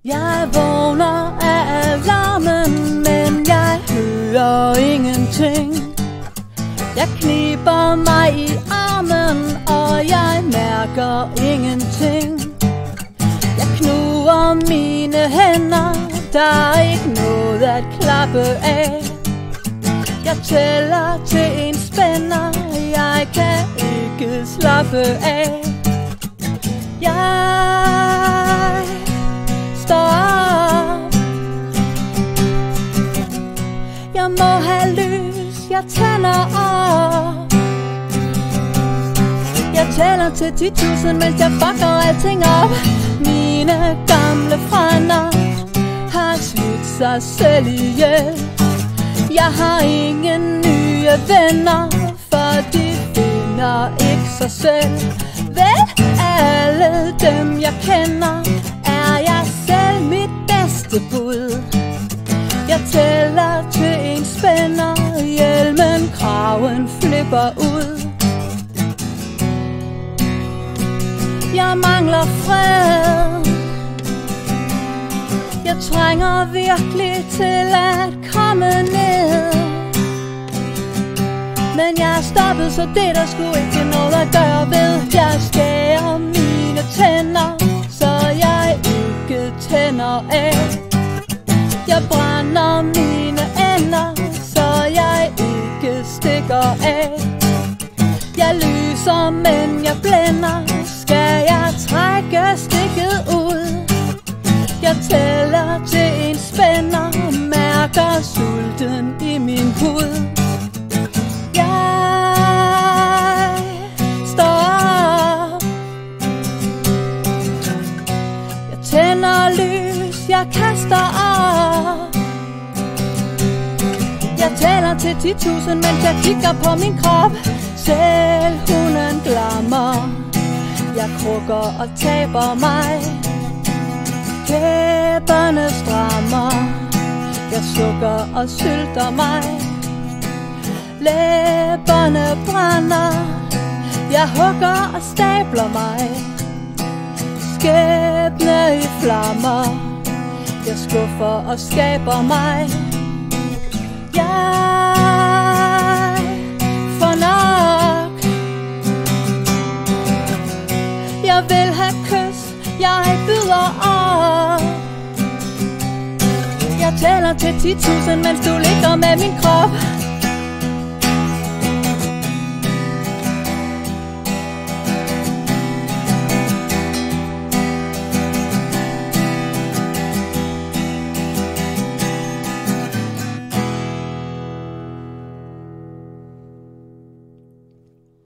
Jeg vågner af alarmen, men jeg hører ingenting. Jeg kniber mig i armen, og jeg mærker ingenting. Jeg knurrer mine hænder, der er ikke noget at klappe af. Jeg tæller til en spænder, jeg kan ikke slappe af. Jeg står op. Jeg må have lys, jeg tænder op. Jeg tæller til 10.000, mens jeg fucker alting op. Mine gamle frænder har slidt sig selv ihjel. Jeg har ingen nye venner, for de finder ikke sig selv. Vel, alle dem jeg kender, er jeg selv mit bedste bud. Jeg tæller til en spænder, hjelmen, kraven flipper ud. Jeg mangler fred. Jeg trænger virkelig til at komme ned. Men jeg er stoppet, så det der sgu ikke noget at gøre ved. Jeg skærer mine tænder, så jeg ikke tænder af. Jeg brænder mine ender, så jeg ikke stikker af. Jeg lyser, men jeg blænder. Skal jeg trække stikket ud? Jeg tæller til en spænder, mærker sulten i min hud. Jeg står op. Jeg tænder lys, jeg kaster op. Jeg tæller til 10.000, mens jeg kigger på min krop. Selv hunden glammer. Jeg krukker og taber mig. Kæberne strammer. Jeg sukker og sylter mig. Læberne brænder. Jeg hugger og stabler mig. Skæbne i flammer. Jeg skuffer og skaber mig. Jeg får nok. Jeg vil have kys, jeg byder op. Jeg tæller til 10.000, mens du ligger med min krop.